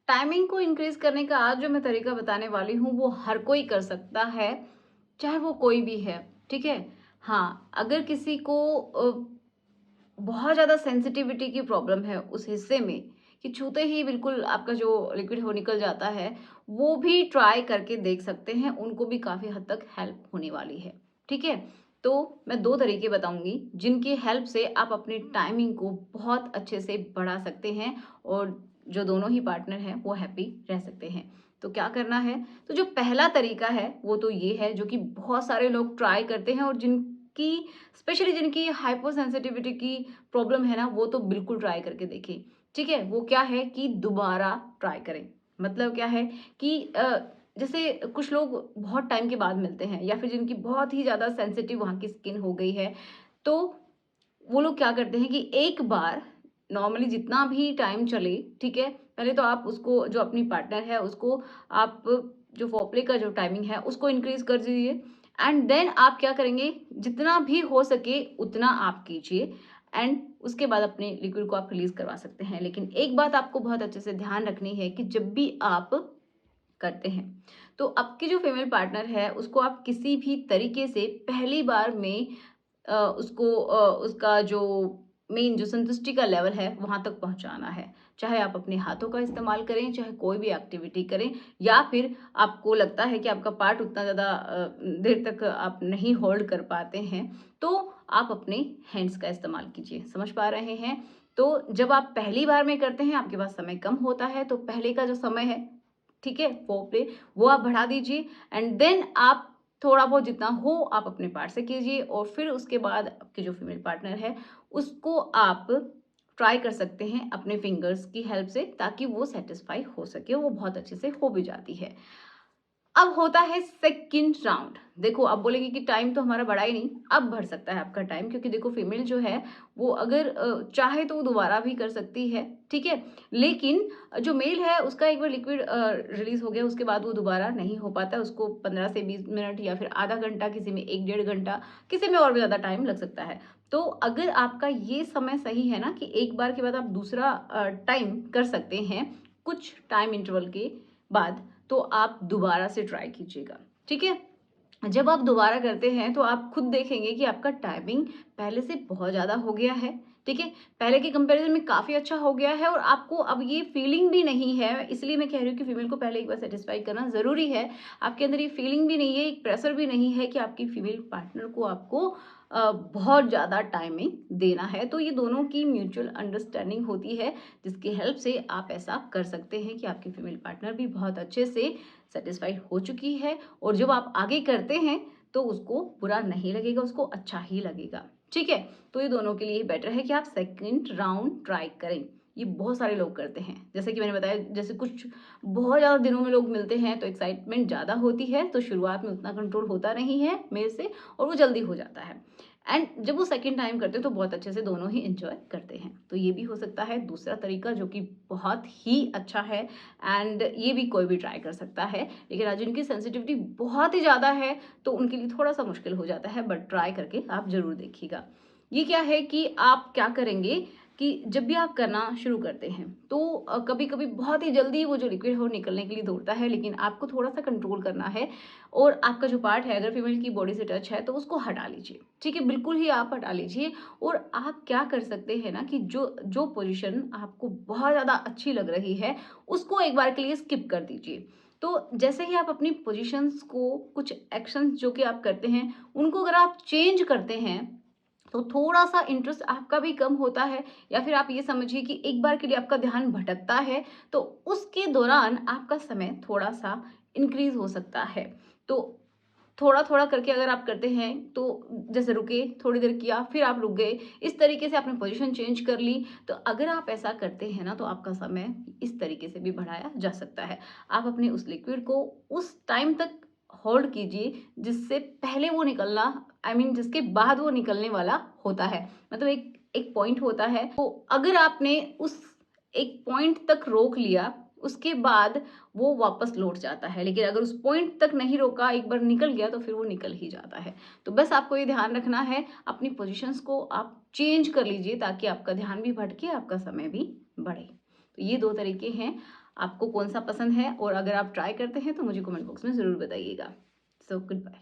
Timing को increase करने का आज जो मैं तरीका बताने वाली हूँ वो हर कोई कर सकता है, चाहे वो कोई भी है। ठीक है। हाँ, अगर किसी को बहुत ज़्यादा सेंसिटिविटी की प्रॉब्लम है उस हिस्से में कि छूते ही बिल्कुल आपका जो लिक्विड वो निकल जाता है, वो भी ट्राई करके देख सकते हैं, उनको भी काफ़ी हद तक हेल्प होने वाली है। ठीक है। तो मैं दो तरीके बताऊंगी जिनकी हेल्प से आप अपनी टाइमिंग को बहुत अच्छे से बढ़ा सकते हैं और जो दोनों ही पार्टनर हैं वो हैप्पी रह सकते हैं। तो क्या करना है, तो जो पहला तरीका है वो तो ये है जो कि बहुत सारे लोग ट्राई करते हैं और जिनकी स्पेशली जिनकी हाइपर सेंसिटिविटी की प्रॉब्लम है ना, वो तो बिल्कुल ट्राई करके देखें। ठीक है। वो क्या है कि दोबारा ट्राई करें। मतलब क्या है कि जैसे कुछ लोग बहुत टाइम के बाद मिलते हैं या फिर जिनकी बहुत ही ज़्यादा सेंसिटिव वहाँ की स्किन हो गई है, तो वो लोग क्या करते हैं कि एक बार नॉर्मली जितना भी टाइम चले, ठीक है, पहले तो आप उसको जो अपनी पार्टनर है उसको आप जो फोरप्ले का जो टाइमिंग है उसको इंक्रीज कर दीजिए। एंड देन आप क्या करेंगे, जितना भी हो सके उतना आप कीजिए एंड उसके बाद अपने लिक्विड को आप रिलीज करवा सकते हैं। लेकिन एक बात आपको बहुत अच्छे से ध्यान रखनी है कि जब भी आप करते हैं तो आपकी जो फीमेल पार्टनर है उसको आप किसी भी तरीके से पहली बार में उसका जो मेन जो संतुष्टि का लेवल है वहां तक पहुंचाना है। चाहे आप अपने हाथों का इस्तेमाल करें, चाहे कोई भी एक्टिविटी करें, या फिर आपको लगता है कि आपका पार्ट उतना ज़्यादा देर तक आप नहीं होल्ड कर पाते हैं, तो आप अपने हैंड्स का इस्तेमाल कीजिए। समझ पा रहे हैं? तो जब आप पहली बार में करते हैं आपके पास समय कम होता है, तो पहले का जो समय है, ठीक है, फोरप्ले, वो आप बढ़ा दीजिए एंड देन आप थोड़ा बहुत जितना हो आप अपने पार्ट से कीजिए और फिर उसके बाद आपके जो फीमेल पार्टनर है उसको आप ट्राई कर सकते हैं अपने फिंगर्स की हेल्प से, ताकि वो सेटिस्फाई हो सके। वो बहुत अच्छे से हो भी जाती है। अब होता है सेकंड राउंड। देखो, आप बोलेंगे कि टाइम तो हमारा बढ़ा ही नहीं, अब बढ़ सकता है आपका टाइम, क्योंकि देखो फीमेल जो है वो अगर चाहे तो वो दोबारा भी कर सकती है। ठीक है। लेकिन जो मेल है उसका एक बार लिक्विड रिलीज हो गया उसके बाद वो दोबारा नहीं हो पाता, उसको 15 से 20 मिनट या फिर आधा घंटा, किसी में 1 डेढ़ घंटा, किसी में और भी ज़्यादा टाइम लग सकता है। तो अगर आपका ये समय सही है ना कि एक बार के बाद आप दूसरा टाइम कर सकते हैं कुछ टाइम इंटरवल के बाद, तो आप दोबारा से ट्राई कीजिएगा। ठीक है। जब आप दोबारा करते हैं तो आप खुद देखेंगे कि आपका टाइमिंग पहले से बहुत ज़्यादा हो गया है। ठीक है। पहले के कंपैरिजन में काफ़ी अच्छा हो गया है और आपको अब ये फीलिंग भी नहीं है, इसलिए मैं कह रही हूँ कि फीमेल को पहले एक बार सेटिस्फाई करना ज़रूरी है। आपके अंदर ये फीलिंग भी नहीं है, एक प्रेशर भी नहीं है कि आपकी फीमेल पार्टनर को आपको बहुत ज़्यादा टाइमिंग देना है। तो ये दोनों की म्यूचुअल अंडरस्टैंडिंग होती है जिसकी हेल्प से आप ऐसा कर सकते हैं कि आपकी फीमेल पार्टनर भी बहुत अच्छे से सेटिस्फाइड हो चुकी है और जब आप आगे करते हैं तो उसको बुरा नहीं लगेगा, उसको अच्छा ही लगेगा। ठीक है। तो ये दोनों के लिए बेटर है कि आप सेकंड राउंड ट्राई करें। ये बहुत सारे लोग करते हैं, जैसे कि मैंने बताया, जैसे कुछ बहुत ज़्यादा दिनों में लोग मिलते हैं तो एक्साइटमेंट ज़्यादा होती है, तो शुरुआत में उतना कंट्रोल होता नहीं है मेरे से और वो जल्दी हो जाता है। एंड जब वो सेकंड टाइम करते हैं तो बहुत अच्छे से दोनों ही एंजॉय करते हैं। तो ये भी हो सकता है दूसरा तरीका जो कि बहुत ही अच्छा है एंड ये भी कोई भी ट्राई कर सकता है। लेकिन आज जिनकी सेंसिटिविटी बहुत ही ज़्यादा है तो उनके लिए थोड़ा सा मुश्किल हो जाता है, बट ट्राई करके आप ज़रूर देखिएगा। ये क्या है कि आप क्या करेंगे कि जब भी आप करना शुरू करते हैं तो कभी कभी बहुत ही जल्दी वो जो लिक्विड है वो निकलने के लिए दौड़ता है, लेकिन आपको थोड़ा सा कंट्रोल करना है और आपका जो पार्ट है अगर फीमेल की बॉडी से टच है तो उसको हटा लीजिए। ठीक है, बिल्कुल ही आप हटा लीजिए। और आप क्या कर सकते हैं ना कि जो जो पोजीशन आपको बहुत ज़्यादा अच्छी लग रही है उसको एक बार के लिए स्किप कर दीजिए। तो जैसे ही आप अपनी पोजीशंस को, कुछ एक्शंस जो कि आप करते हैं उनको अगर आप चेंज करते हैं तो थोड़ा सा इंटरेस्ट आपका भी कम होता है, या फिर आप ये समझिए कि एक बार के लिए आपका ध्यान भटकता है तो उसके दौरान आपका समय थोड़ा सा इंक्रीज हो सकता है। तो थोड़ा थोड़ा करके अगर आप करते हैं तो जैसे रुके, थोड़ी देर किया, फिर आप रुक गए, इस तरीके से आपने पोजीशन चेंज कर ली, तो अगर आप ऐसा करते हैं ना तो आपका समय इस तरीके से भी बढ़ाया जा सकता है। आप अपने उस लिक्विड को उस टाइम तक होल्ड कीजिए जिससे पहले वो निकलना, जिसके बाद वो निकलने वाला होता है। मतलब एक एक पॉइंट होता है, तो अगर आपने उस एक पॉइंट तक रोक लिया उसके बाद वो वापस लौट जाता है, लेकिन अगर उस पॉइंट तक नहीं रोका, एक बार निकल गया तो फिर वो निकल ही जाता है। तो बस आपको ये ध्यान रखना है, अपनी पोजीशंस को आप चेंज कर लीजिए ताकि आपका ध्यान भी भटके, आपका समय भी बढ़े। तो ये दो तरीके हैं। आपको कौन सा पसंद है और अगर आप ट्राई करते हैं तो मुझे कमेंट बॉक्स में ज़रूर बताइएगा। So good bye.